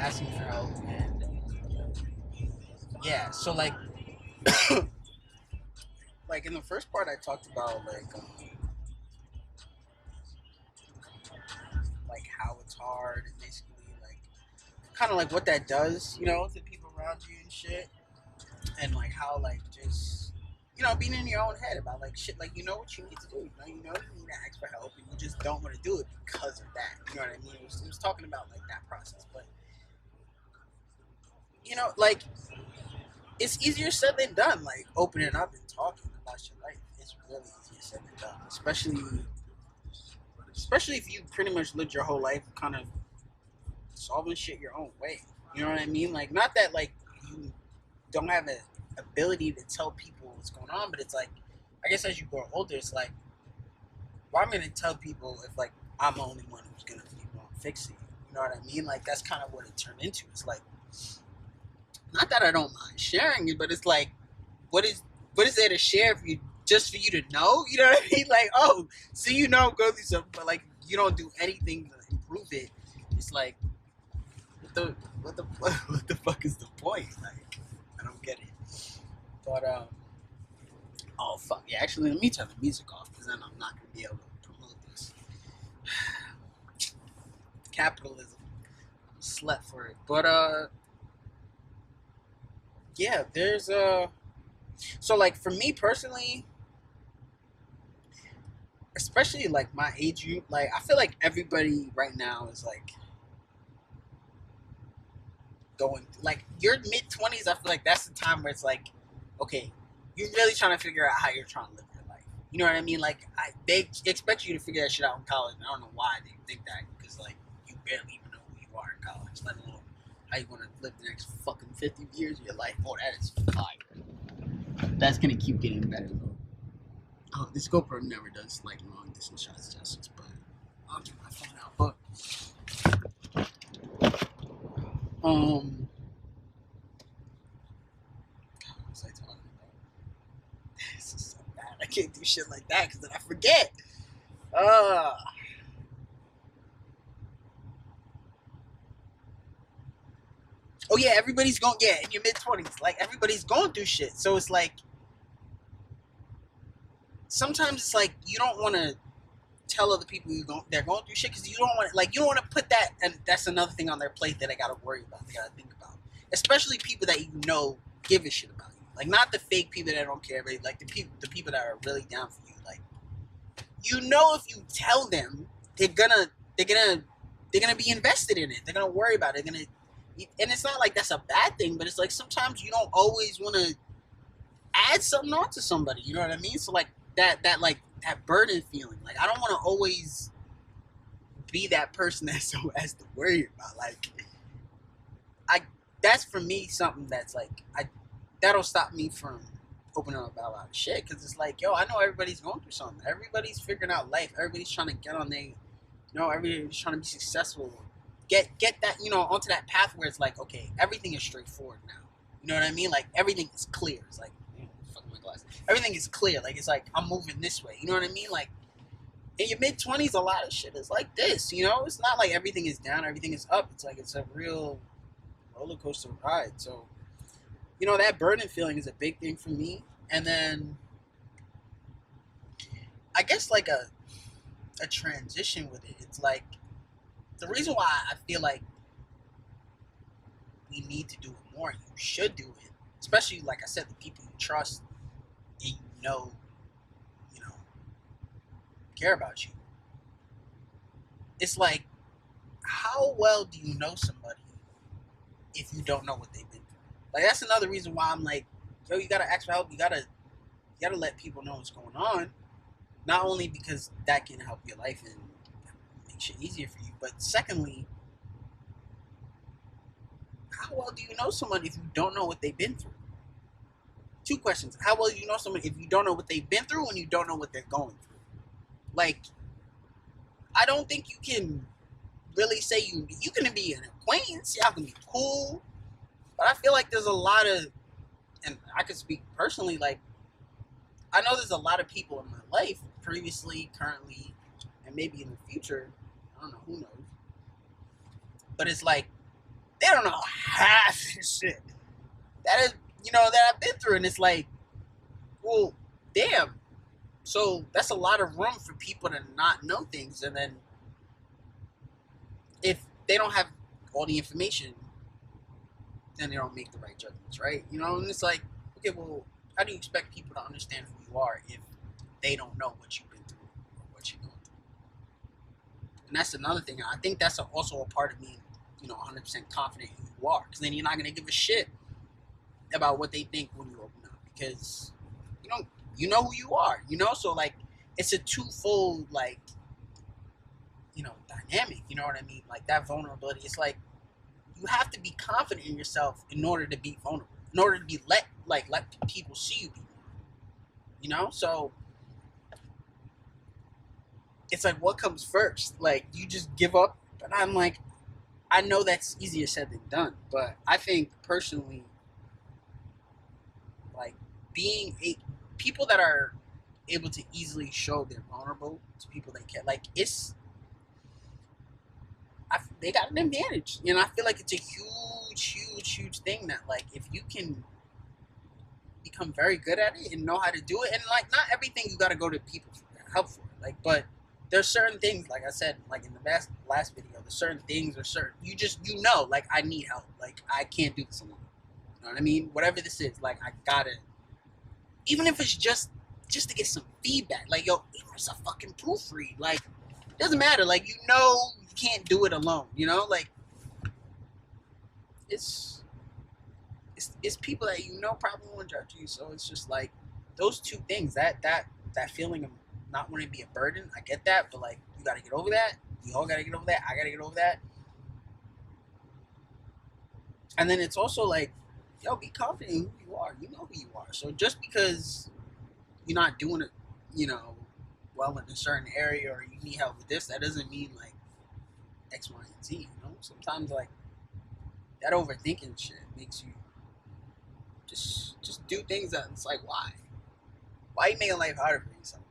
asking for help, and yeah. So like in the first part, I talked about like how it's hard and basically like kind of like what that does, to people around you and shit, and like how like just being in your own head about like shit, like what you need to do, you need to ask for help, and you just don't want to do it because of that. You know what I mean? It was talking about like that process, but like it's easier said than done. Like opening up and talking about your life, it's really easier said than done, especially if you pretty much lived your whole life kind of solving shit your own way. You know what I mean? Like not that like you don't have an ability to tell people what's going on, but it's like I guess as you grow older, it's like, well, I'm gonna tell people if like I'm the only one who's gonna be on fixing it. You know what I mean? Like that's kind of what it turned into. It's like not that I don't mind sharing it, but it's like what is there to share for you, just for you to know? You know what I mean? Like, oh, so go through something, but like you don't do anything to improve it. It's like what the fuck is the point? Like I don't get it. But oh fuck yeah! Actually, let me turn the music off because then I'm not gonna be able to promote this. Capitalism, slept for it. But yeah, there's so like for me personally, especially like my age group, like I feel like everybody right now is like going like your mid 20s. I feel like that's the time where it's like, okay, you're really trying to figure out how you're trying to live your life. You know what I mean? Like they expect you to figure that shit out in college. And I don't know why they think that because like you barely even know who you are in college, let alone how you want to live the next fucking 50 years of your life. Oh, that is fire. That's gonna keep getting better though. Oh, this GoPro never does like long distance shots justice, but I'll get my phone out. But um, what was I talking about? This is so bad. I can't do shit like that because then I forget. Uh, oh yeah, everybody's going. Yeah, in your mid 20s, like everybody's going through shit. So it's like sometimes it's like you don't want to tell other people they're going through shit because you don't want to put that, and that's another thing on their plate that they got to worry about. They got to think about, especially people that give a shit about you. Like not the fake people that don't care, but like the people that are really down for you. Like if you tell them, they're gonna they're gonna they're gonna be invested in it. They're gonna worry about it. And it's not like that's a bad thing, but it's like sometimes you don't always want to add something on to somebody. You know what I mean? So like that burden feeling. Like I don't want to always be that person that so has to worry about. Like I that's for me something that's like that'll stop me from opening up about a lot of shit because it's like, yo, I know everybody's going through something. Everybody's figuring out life. Everybody's trying to get on everybody's trying to be successful. Get that, onto that path where it's like, okay, everything is straightforward now. You know what I mean? Like everything is clear. It's like, fuck my glasses. Everything is clear. Like it's like I'm moving this way. You know what I mean? Like in your mid 20s, a lot of shit is like this. It's not like everything is down, everything is up. It's like it's a real roller coaster ride. So that burden feeling is a big thing for me. And then I guess like a transition with it. It's like the reason why I feel like we need to do it more. You should do it, especially like I said, the people you trust and you know, care about you. It's like, how well do you know somebody if you don't know what they've been through? Like that's another reason why I'm like, yo, you gotta ask for help. You gotta let people know what's going on. Not only because that can help your life and make shit easier for you, but secondly, how well do you know someone if you don't know what they've been through? Two questions. How well do you know someone if you don't know what they've been through and you don't know what they're going through? Like, I don't think you can really say you can be an acquaintance, y'all can be cool, but I feel like there's a lot of, and I can speak personally, like, I know there's a lot of people in my life, previously, currently, and maybe in the future, I don't know, who knows, but it's like, They don't know half this shit. That is, that I've been through. And it's like, well, damn. So that's a lot of room for people to not know things. And then if they don't have all the information, then they don't make the right judgments, right? And it's like, okay, well, how do you expect people to understand who you are if they don't know what you've been through or what you're going through? And that's another thing. I think that's also a part of being, 100% confident in who you are. Because then you're not going to give a shit about what they think when you open up. Because, you know who you are, So, like, it's a twofold, like, dynamic, you know what I mean? Like, that vulnerability, it's like, you have to be confident in yourself in order to be vulnerable. In order to be let people see you be vulnerable. So it's like, what comes first? Like, you just give up? But I'm like, I know that's easier said than done. But I think personally, like, people that are able to easily show they're vulnerable to people they care, like, they got an advantage. I feel like it's a huge thing that, like, if you can become very good at it and know how to do it, and, like, not everything you got to go to people for help for, like, but there's certain things, like I said, like in the last video, there's certain things or certain, like, I need help, like, I can't do this alone. You know what I mean? Whatever this is, like, I gotta, even if it's just to get some feedback, like, yo, even if it's a fucking proofread, like, it doesn't matter, like, you can't do it alone, like, it's people that probably won't judge you. So it's just like those two things, that feeling of not wanting to be a burden, I get that, but, like, you gotta get over that. We all gotta get over that. I gotta get over that. And then it's also like, yo, be confident in who you are. You know who you are. So just because you're not doing it, well in a certain area, or you need help with this, that doesn't mean, like, X, Y, and Z. Sometimes, like, that overthinking shit makes you just do things that it's like, why? Why are you making life harder for yourself?